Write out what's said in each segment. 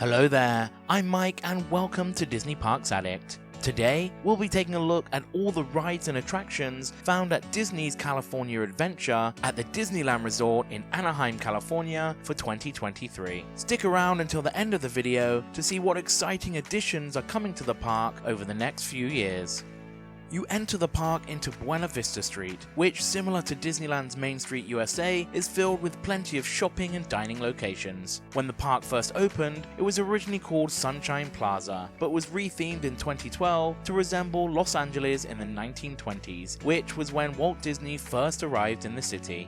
Hello there, I'm Mike and welcome to Disney Parks Addict. Today, we'll be taking a look at all the rides and attractions found at Disney's California Adventure at the Disneyland Resort in Anaheim, California for 2023. Stick around until the end of the video to see what exciting additions are coming to the park over the next few years. You enter the park into Buena Vista Street, which, similar to Disneyland's Main Street USA, is filled with plenty of shopping and dining locations. When the park first opened, it was originally called Sunshine Plaza, but was rethemed in 2012 to resemble Los Angeles in the 1920s, which was when Walt Disney first arrived in the city.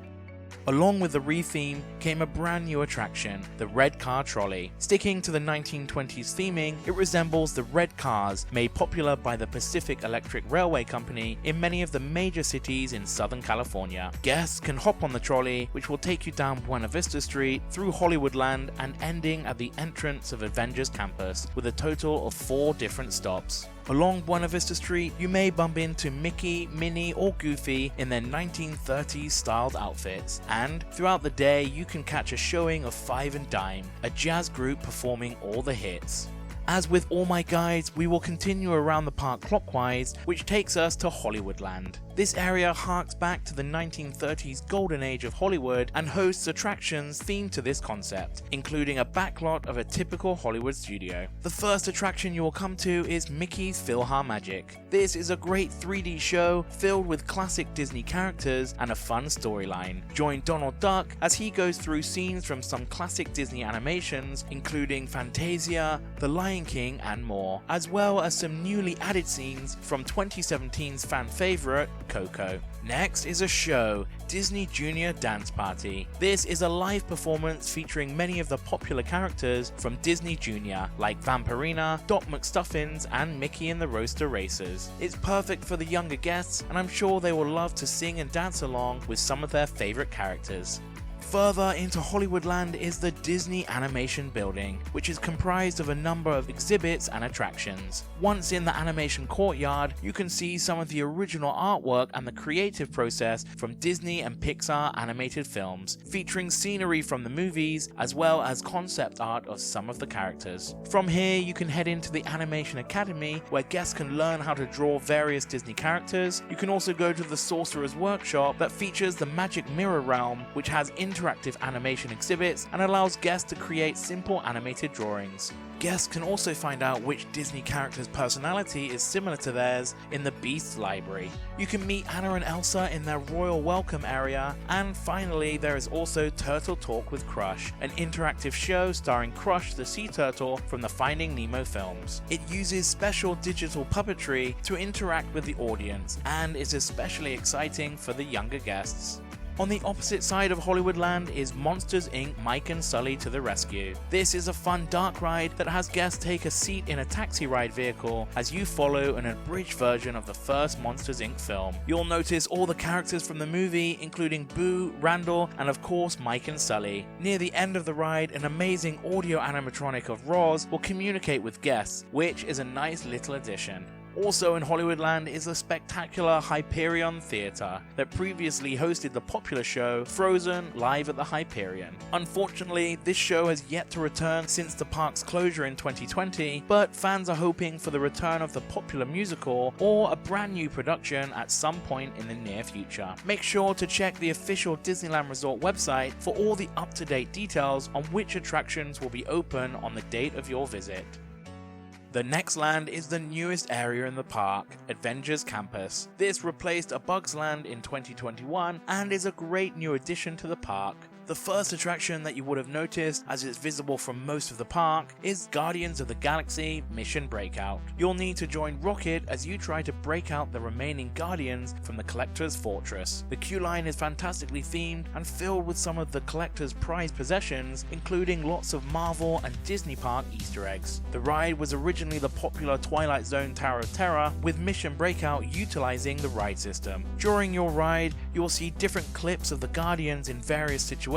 Along with the retheme came a brand new attraction, the Red Car Trolley. Sticking to the 1920s theming, it resembles the red cars made popular by the Pacific Electric Railway Company in many of the major cities in Southern California. Guests can hop on the trolley, which will take you down Buena Vista Street, through Hollywoodland, and ending at the entrance of Avengers Campus, with a total of 4 different stops. Along Buena Vista Street, you may bump into Mickey, Minnie, or Goofy in their 1930s styled outfits, and throughout the day you can catch a showing of Five and Dime, a jazz group performing all the hits. As with all my guides, we will continue around the park clockwise, which takes us to Hollywoodland. This area harks back to the 1930s golden age of Hollywood and hosts attractions themed to this concept, including a backlot of a typical Hollywood studio. The first attraction you will come to is Mickey's PhilharMagic. This is a great 3D show filled with classic Disney characters and a fun storyline. Join Donald Duck as he goes through scenes from some classic Disney animations, including Fantasia, The Lion King, and more, as well as some newly added scenes from 2017's fan favorite, Coco. Next is a show, Disney Junior Dance Party. This is a live performance featuring many of the popular characters from Disney Junior, like Vampirina, Doc McStuffins, and Mickey and the Roaster Racers. It's perfect for the younger guests, and I'm sure they will love to sing and dance along with some of their favorite characters. Further into Hollywoodland is the Disney Animation Building, which is comprised of a number of exhibits and attractions. Once in the animation courtyard, you can see some of the original artwork and the creative process from Disney and Pixar animated films, featuring scenery from the movies as well as concept art of some of the characters. From here, you can head into the Animation Academy, where guests can learn how to draw various Disney characters. You can also go to the Sorcerer's Workshop that features the Magic Mirror Realm, which has interactive animation exhibits and allows guests to create simple animated drawings. Guests can also find out which Disney character's personality is similar to theirs in the Beast Library. You can meet Anna and Elsa in their royal welcome area, and finally there is also Turtle Talk with Crush, an interactive show starring Crush the sea turtle from the Finding Nemo films. It uses special digital puppetry to interact with the audience and is especially exciting for the younger guests. On the opposite side of Hollywoodland is Monsters Inc. Mike and Sully to the Rescue. This is a fun dark ride that has guests take a seat in a taxi ride vehicle as you follow an abridged version of the first Monsters Inc. film. You'll notice all the characters from the movie, including Boo, Randall, and of course Mike and Sully. Near the end of the ride, an amazing audio animatronic of Roz will communicate with guests, which is a nice little addition. Also in Hollywoodland is the spectacular Hyperion Theater that previously hosted the popular show Frozen live at the Hyperion. Unfortunately, this show has yet to return since the park's closure in 2020, but fans are hoping for the return of the popular musical or a brand new production at some point in the near future. Make sure to check the official Disneyland Resort website for all the up-to-date details on which attractions will be open on the date of your visit. The next land is the newest area in the park, Avengers Campus. This replaced A Bug's Land in 2021 and is a great new addition to the park. The first attraction that you would have noticed, as it's visible from most of the park, is Guardians of the Galaxy Mission Breakout. You'll need to join Rocket as you try to break out the remaining Guardians from the Collector's Fortress. The queue line is fantastically themed and filled with some of the Collector's prized possessions, including lots of Marvel and Disney Park Easter eggs. The ride was originally the popular Twilight Zone Tower of Terror, with Mission Breakout utilizing the ride system. During your ride, you will see different clips of the Guardians in various situations,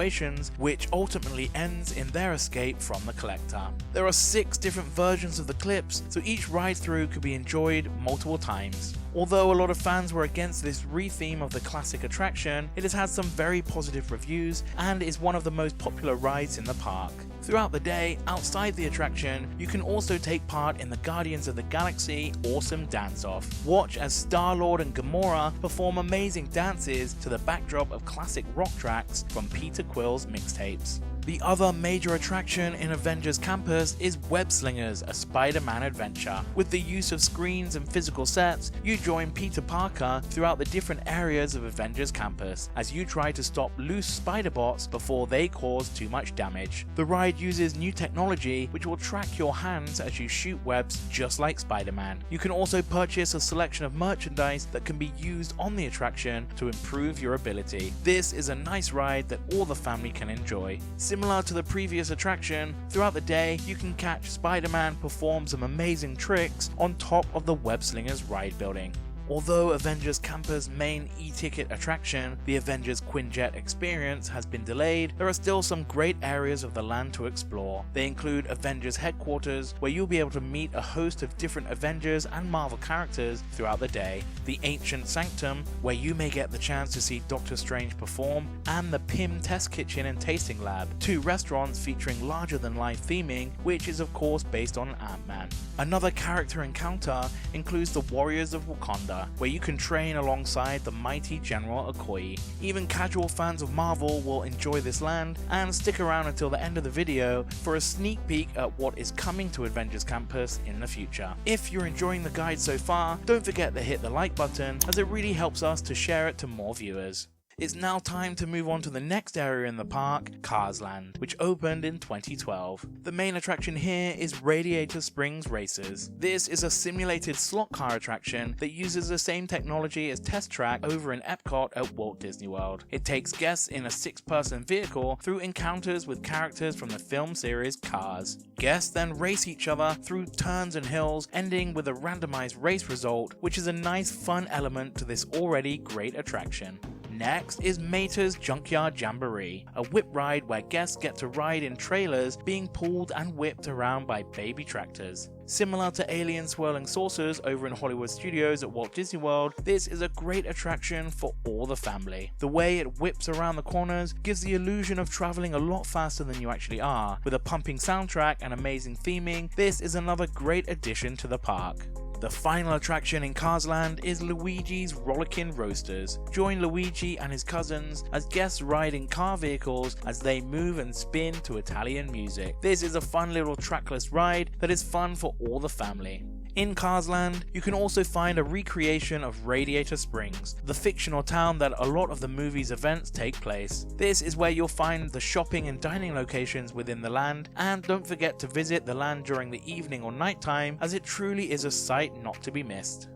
which ultimately ends in their escape from the Collector. There are 6 different versions of the clips, so each ride through could be enjoyed multiple times. Although a lot of fans were against this retheme of the classic attraction, it has had some very positive reviews and is one of the most popular rides in the park. Throughout the day, outside the attraction, you can also take part in the Guardians of the Galaxy Awesome Dance-Off. Watch as Star-Lord and Gamora perform amazing dances to the backdrop of classic rock tracks from Peter Quill's mixtapes. The other major attraction in Avengers Campus is Web Slingers, a Spider-Man adventure. With the use of screens and physical sets, you join Peter Parker throughout the different areas of Avengers Campus as you try to stop loose spider bots before they cause too much damage. The ride uses new technology which will track your hands as you shoot webs just like Spider-Man. You can also purchase a selection of merchandise that can be used on the attraction to improve your ability. This is a nice ride that all the family can enjoy. Similar to the previous attraction, throughout the day you can catch Spider-Man perform some amazing tricks on top of the Web Slingers ride building. Although Avengers Campus' main e-ticket attraction, the Avengers Quinjet Experience, has been delayed, there are still some great areas of the land to explore. They include Avengers Headquarters, where you'll be able to meet a host of different Avengers and Marvel characters throughout the day, the Ancient Sanctum, where you may get the chance to see Doctor Strange perform, and the PIM Test Kitchen and Tasting Lab, two restaurants featuring larger-than-life theming, which is of course based on Ant-Man. Another character encounter includes the Warriors of Wakanda, where you can train alongside the mighty General Okoye. Even casual fans of Marvel will enjoy this land, and stick around until the end of the video for a sneak peek at what is coming to Avengers Campus in the future. If you're enjoying the guide so far, don't forget to hit the like button, as it really helps us to share it to more viewers. It's now time to move on to the next area in the park, Cars Land, which opened in 2012. The main attraction here is Radiator Springs Racers. This is a simulated slot car attraction that uses the same technology as Test Track over in EPCOT at Walt Disney World. It takes guests in a 6-person vehicle through encounters with characters from the film series Cars. Guests then race each other through turns and hills, ending with a randomized race result, which is a nice fun element to this already great attraction. Next is Mater's Junkyard Jamboree, a whip ride where guests get to ride in trailers being pulled and whipped around by baby tractors. Similar to Alien Swirling Saucers over in Hollywood Studios at Walt Disney World, this is a great attraction for all the family. The way it whips around the corners gives the illusion of traveling a lot faster than you actually are. With a pumping soundtrack and amazing theming, this is another great addition to the park. The final attraction in Cars Land is Luigi's Rollickin' Roasters. Join Luigi and his cousins as guests ride in car vehicles as they move and spin to Italian music. This is a fun little trackless ride that is fun for all the family. In Cars Land, you can also find a recreation of Radiator Springs, the fictional town that a lot of the movie's events take place. This is where you'll find the shopping and dining locations within the land, and don't forget to visit the land during the evening or nighttime, as it truly is a sight not to be missed.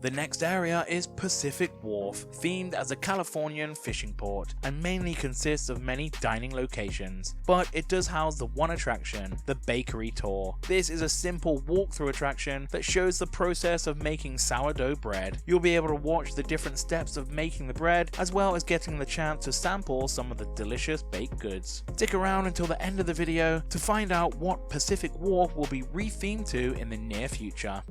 The next area is Pacific Wharf, themed as a Californian fishing port, and mainly consists of many dining locations. But it does house the one attraction, the Bakery Tour. This is a simple walkthrough attraction that shows the process of making sourdough bread. You'll be able to watch the different steps of making the bread, as well as getting the chance to sample some of the delicious baked goods. Stick around until the end of the video to find out what Pacific Wharf will be rethemed to in the near future.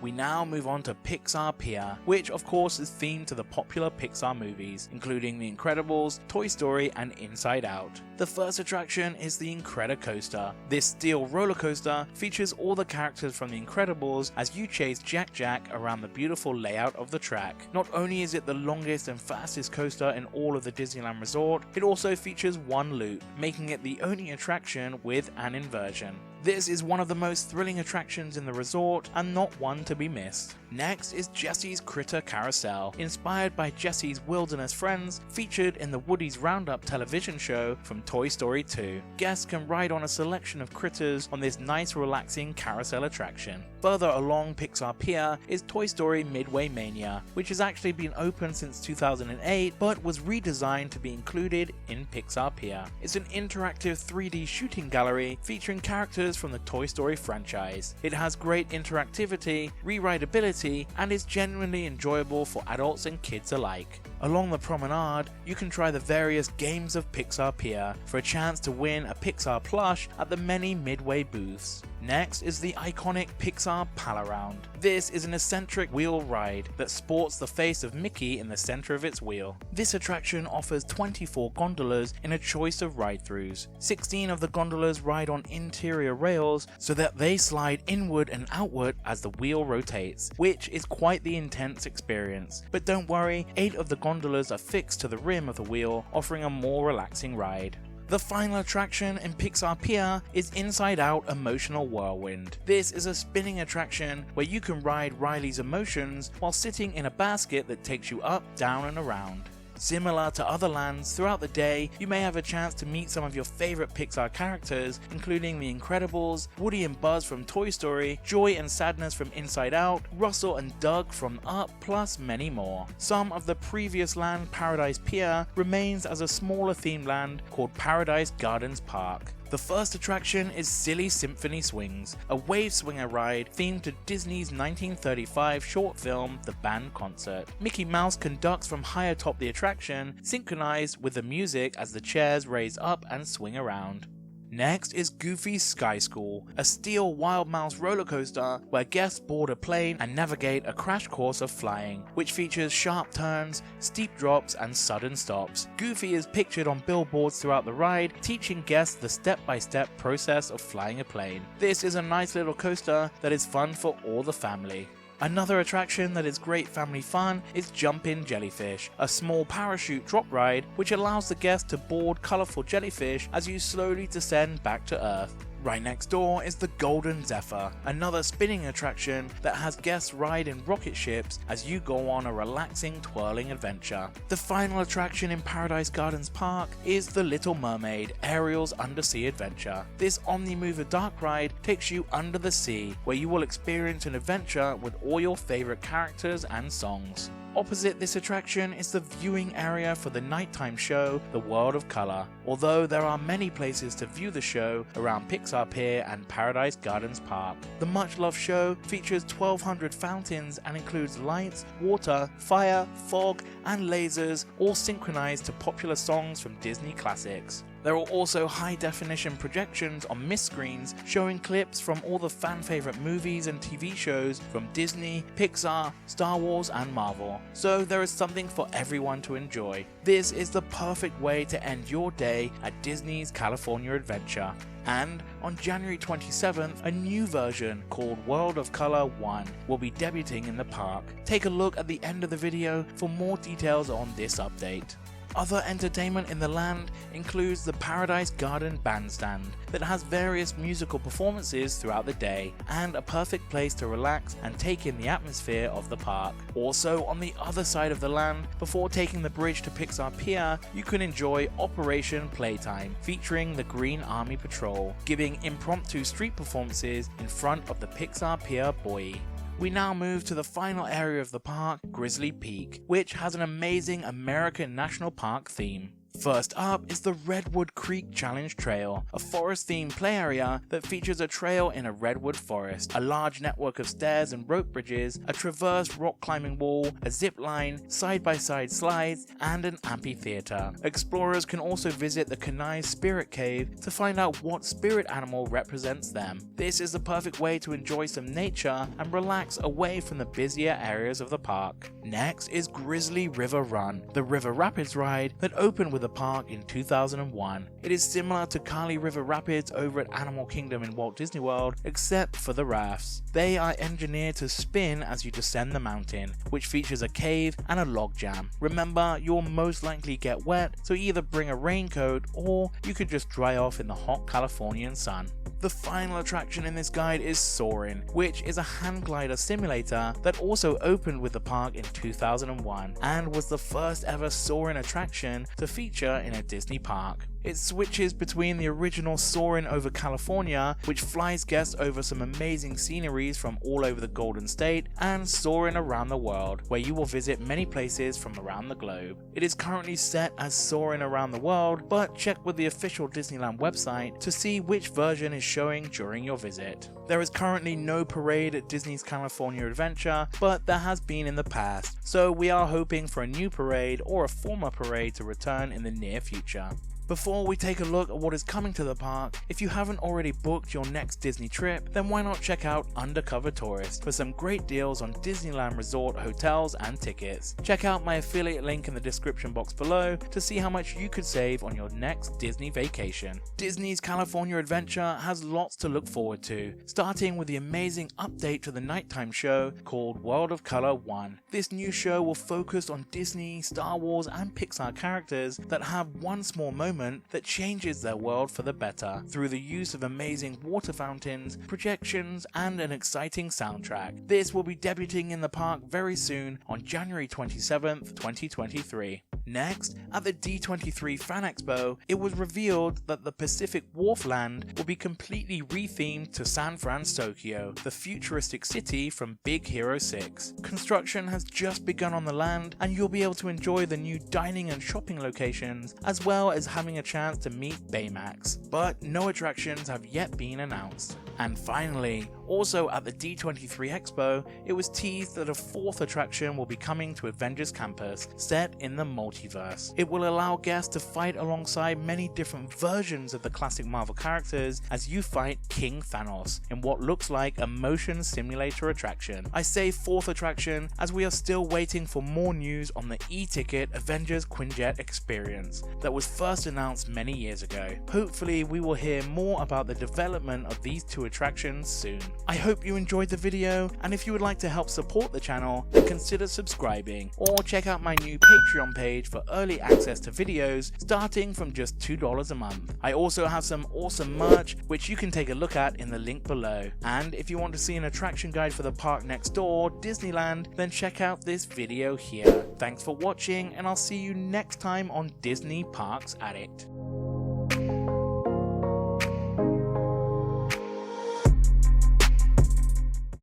We now move on to Pixar Pier, which of course is themed to the popular Pixar movies, including The Incredibles, Toy Story, and Inside Out. The first attraction is the Incredicoaster. This steel roller coaster features all the characters from The Incredibles as you chase Jack around the beautiful layout of the track. Not only is it the longest and fastest coaster in all of the Disneyland Resort, it also features one loop, making it the only attraction with an inversion. This is one of the most thrilling attractions in the resort and not one to be missed. Next is Jesse's Critter Carousel, inspired by Jesse's wilderness friends featured in the Woody's Roundup television show from Toy Story 2. Guests can ride on a selection of critters on this nice relaxing carousel attraction. Further along Pixar Pier is Toy Story Midway Mania, which has actually been open since 2008 but was redesigned to be included in Pixar Pier. It's an interactive 3D shooting gallery featuring characters from the Toy Story franchise. It has great interactivity, rewritability, and is genuinely enjoyable for adults and kids alike. Along the promenade, you can try the various games of Pixar Pier for a chance to win a Pixar plush at the many midway booths. Next is the iconic Pixar Palaround. This is an eccentric wheel ride that sports the face of Mickey in the center of its wheel. This attraction offers 24 gondolas in a choice of ride-throughs. 16 of the gondolas ride on interior rails so that they slide inward and outward as the wheel rotates, which is quite the intense experience. But don't worry, 8 of the gondolas are fixed to the rim of the wheel, offering a more relaxing ride. The final attraction in Pixar Pier is Inside Out Emotional Whirlwind. This is a spinning attraction where you can ride Riley's emotions while sitting in a basket that takes you up, down and around. Similar to other lands, throughout the day, you may have a chance to meet some of your favorite Pixar characters, including The Incredibles, Woody and Buzz from Toy Story, Joy and Sadness from Inside Out, Russell and Doug from Up, plus many more. Some of the previous land, Paradise Pier, remains as a smaller themed land called Paradise Gardens Park. The first attraction is Silly Symphony Swings, a wave swinger ride themed to Disney's 1935 short film The Band Concert. Mickey Mouse conducts from high atop the attraction, synchronized with the music as the chairs raise up and swing around. Next is Goofy's Sky School, a steel Wild Mouse roller coaster where guests board a plane and navigate a crash course of flying, which features sharp turns, steep drops and sudden stops. Goofy is pictured on billboards throughout the ride, teaching guests the step-by-step process of flying a plane. This is a nice little coaster that is fun for all the family. Another attraction that is great family fun is Jumpin' Jellyfish, a small parachute drop ride which allows the guests to board colourful jellyfish as you slowly descend back to Earth. Right next door is the Golden Zephyr, another spinning attraction that has guests ride in rocket ships as you go on a relaxing twirling adventure. The final attraction in Paradise Gardens Park is The Little Mermaid, Ariel's Undersea Adventure. This Omnimover dark ride takes you under the sea, where you will experience an adventure with all your favourite characters and songs. Opposite this attraction is the viewing area for the nighttime show, The World of Color. Although there are many places to view the show around Pixar Pier and Paradise Gardens Park. The much-loved show features 1,200 fountains and includes lights, water, fire, fog, and lasers, all synchronized to popular songs from Disney classics. There are also high-definition projections on mist screens showing clips from all the fan-favorite movies and TV shows from Disney, Pixar, Star Wars and Marvel. So there is something for everyone to enjoy. This is the perfect way to end your day at Disney's California Adventure. And on January 27th, a new version called World of Color 1 will be debuting in the park. Take a look at the end of the video for more details on this update. Other entertainment in the land includes the Paradise Garden Bandstand that has various musical performances throughout the day and a perfect place to relax and take in the atmosphere of the park. Also on the other side of the land, before taking the bridge to Pixar Pier, you can enjoy Operation Playtime featuring the Green Army Patrol, giving impromptu street performances in front of the Pixar Pier buoy. We now move to the final area of the park, Grizzly Peak, which has an amazing American National Park theme. First up is the Redwood Creek Challenge Trail, a forest-themed play area that features a trail in a redwood forest, a large network of stairs and rope bridges, a traversed rock climbing wall, a zip line, side-by-side slides, and an amphitheater. Explorers can also visit the Kenai Spirit Cave to find out what spirit animal represents them. This is the perfect way to enjoy some nature and relax away from the busier areas of the park. Next is Grizzly River Run, the River Rapids ride that opened with the park in 2001. It is similar to Kali River Rapids over at Animal Kingdom in Walt Disney World, except for the rafts. They are engineered to spin as you descend the mountain, which features a cave and a log jam. Remember, you'll most likely get wet, so either bring a raincoat or you could just dry off in the hot Californian sun. The final attraction in this guide is Soarin', which is a hand glider simulator that also opened with the park in 2001 and was the first ever Soarin' attraction to feature in a Disney park. It switches between the original Soarin' over California, which flies guests over some amazing sceneries from all over the Golden State, and Soarin' around the world, where you will visit many places from around the globe. It is currently set as Soarin' around the world, but check with the official Disneyland website to see which version is showing during your visit. There is currently no parade at Disney's California Adventure, but there has been in the past, so we are hoping for a new parade or a former parade to return in the near future. Before we take a look at what is coming to the park, if you haven't already booked your next Disney trip, then why not check out Undercover Tourist for some great deals on Disneyland Resort hotels and tickets. Check out my affiliate link in the description box below to see how much you could save on your next Disney vacation. Disney's California Adventure has lots to look forward to, starting with the amazing update to the nighttime show called World of Color 1. This new show will focus on Disney, Star Wars and Pixar characters that have one small moment that changes their world for the better through the use of amazing water fountains, projections, and an exciting soundtrack. This will be debuting in the park very soon on January 27th, 2023. Next, at the D23 Fan Expo, it was revealed that the Pacific Wharf land will be completely rethemed to San Francisco, the futuristic city from Big Hero 6. Construction has just begun on the land, and you'll be able to enjoy the new dining and shopping locations, as well as having a chance to meet Baymax. But no attractions have yet been announced. And finally, also at the D23 Expo, it was teased that a fourth attraction will be coming to Avengers Campus, set in the multiverse. It will allow guests to fight alongside many different versions of the classic Marvel characters as you fight King Thanos in what looks like a motion simulator attraction. I say fourth attraction as we are still waiting for more news on the e-ticket Avengers Quinjet experience that was first announced many years ago. Hopefully we will hear more about the development of these two attractions soon. I hope you enjoyed the video, and if you would like to help support the channel, then consider subscribing or check out my new Patreon page for early access to videos starting from just $2 a month. I also have some awesome merch which you can take a look at in the link below. And if you want to see an attraction guide for the park next door, Disneyland, then check out this video here. Thanks for watching, and I'll see you next time on Disney Parks Addict.